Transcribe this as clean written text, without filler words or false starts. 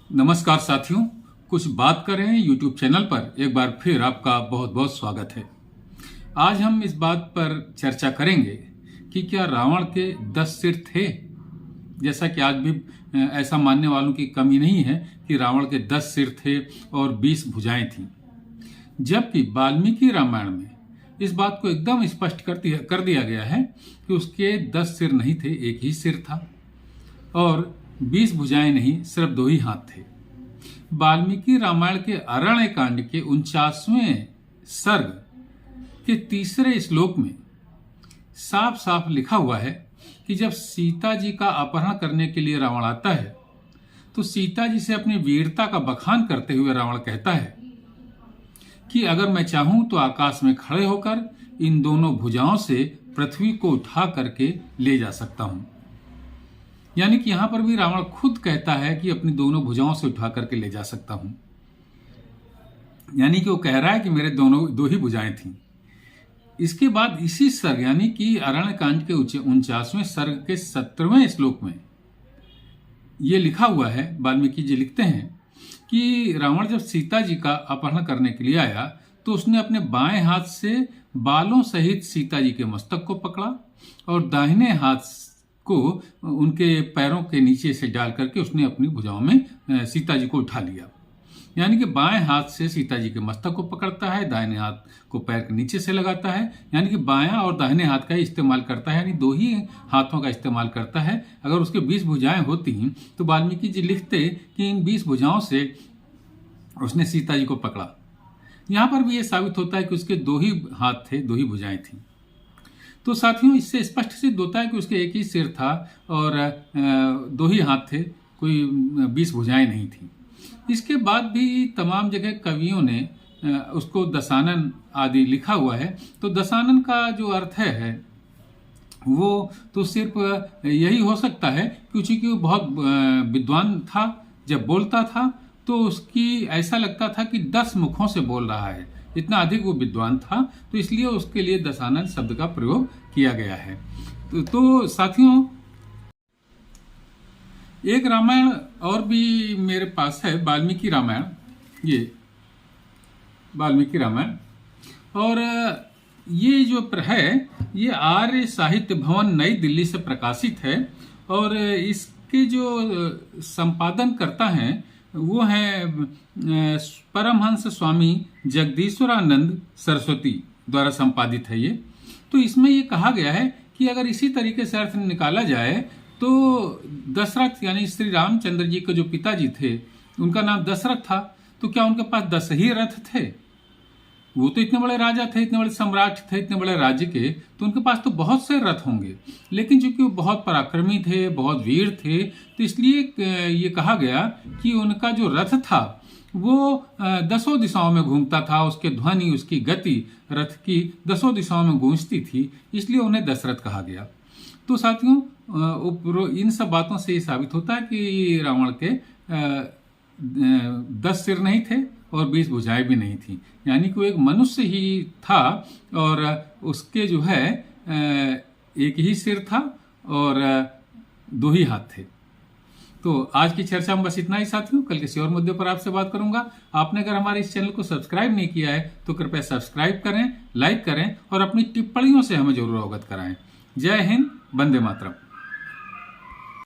नमस्कार साथियों, कुछ बात करें यूट्यूब चैनल पर एक बार फिर आपका बहुत बहुत स्वागत है। आज हम इस बात पर चर्चा करेंगे कि क्या रावण के 10 सिर थे। जैसा कि आज भी ऐसा मानने वालों की कमी नहीं है कि रावण के 10 सिर थे और 20 भुजाएं थीं, जबकि वाल्मीकि रामायण में इस बात को एकदम स्पष्ट कर दिया गया है कि उसके 10 सिर नहीं थे, एक ही सिर था और 20 भुजाएं नहीं, सिर्फ 2 ही हाथ थे। वाल्मीकि रामायण के अरण्य कांड के 49वें सर्ग के 3 श्लोक में साफ साफ लिखा हुआ है कि जब सीता जी का अपहरण करने के लिए रावण आता है तो सीता जी से अपनी वीरता का बखान करते हुए रावण कहता है कि अगर मैं चाहूं तो आकाश में खड़े होकर इन दोनों भुजाओं से पृथ्वी को उठा करके ले जा सकता हूं। यानी कि यहां पर भी रावण खुद कहता है कि अपनी दोनों भुजाओं से उठा करके ले जा सकता हूं। यानी कि वो कह रहा है कि मेरे दो ही भुजाएं थीं। इसके बाद इसी सर्ग यानी कि अरण्य कांड के 49वें सर्ग के 17वें श्लोक में यह लिखा हुआ है, वाल्मीकि जी लिखते हैं कि रावण जब सीता जी का अपहरण करने के लिए आया तो उसने अपने बाएं हाथ से बालों सहित सीता जी के मस्तक को पकड़ा और दाहिने हाथ को उनके पैरों के नीचे से डाल करके उसने अपनी भुजाओं में सीता जी को उठा लिया। यानी कि बाएं हाथ से सीता जी के मस्तक को पकड़ता है, दाहिने हाथ को पैर के नीचे से लगाता है, यानी कि बायां और दाहिने हाथ का ही इस्तेमाल करता है, यानी 2 ही हाथों का इस्तेमाल करता है। अगर उसके 20 भुजाएं होती तो वाल्मीकि जी लिखते कि इन 20 भुजाओं से उसने सीता जी को पकड़ा। यहां पर भी यह साबित होता है कि उसके 2 ही हाथ थे, 2 ही भुजाएं थी। तो साथियों, इससे स्पष्ट सिद्ध होता है कि उसके एक ही सिर था और 2 ही हाथ थे, कोई 20 भुजाएं नहीं थी। इसके बाद भी तमाम जगह कवियों ने उसको दशानन आदि लिखा हुआ है। तो दशानन का जो अर्थ है वो तो सिर्फ यही हो सकता है क्योंकि वो बहुत विद्वान था। जब बोलता था तो उसकी ऐसा लगता था कि 10 मुखों से बोल रहा है, इतना अधिक वो विद्वान था, तो इसलिए उसके लिए दशानन शब्द का प्रयोग किया गया है। तो साथियों, एक रामायण और भी मेरे पास है, वाल्मीकि रामायण। ये वाल्मीकि रामायण और ये जो है ये आर्य साहित्य भवन नई दिल्ली से प्रकाशित है और इसके जो संपादन करता है वो है परमहंस स्वामी जगदीश्वरानंद सरस्वती द्वारा संपादित है ये। तो इसमें ये कहा गया है कि अगर इसी तरीके से अर्थ निकाला जाए तो दशरथ यानी श्री रामचंद्र जी के जो पिताजी थे उनका नाम दशरथ था, तो क्या उनके पास 10 ही रथ थे? वो तो इतने बड़े राजा थे, इतने बड़े सम्राट थे, इतने बड़े राज्य के, तो उनके पास तो बहुत से रथ होंगे। लेकिन चूंकि वो बहुत पराक्रमी थे, बहुत वीर थे, तो इसलिए ये कहा गया कि उनका जो रथ था वो 10 दिशाओं में घूमता था, उसके ध्वनि, उसकी गति रथ की 10 दिशाओं में गूंजती थी, इसलिए उन्हें दशरथ कहा गया। तो साथियों, इन सब बातों से ये साबित होता है कि रावण के 10 सिर नहीं थे और 20 भुजाएं भी नहीं थी, यानी कि वो एक मनुष्य ही था और उसके जो है एक ही सिर था और 2 ही हाथ थे। तो आज की चर्चा में बस इतना ही साथियों। कल किसी और मुद्दे पर आपसे बात करूंगा। आपने अगर हमारे इस चैनल को सब्सक्राइब नहीं किया है तो कृपया सब्सक्राइब करें, लाइक करें और अपनी टिप्पणियों से हमें जरूर अवगत कराएं। जय हिंद, वंदे मातरम।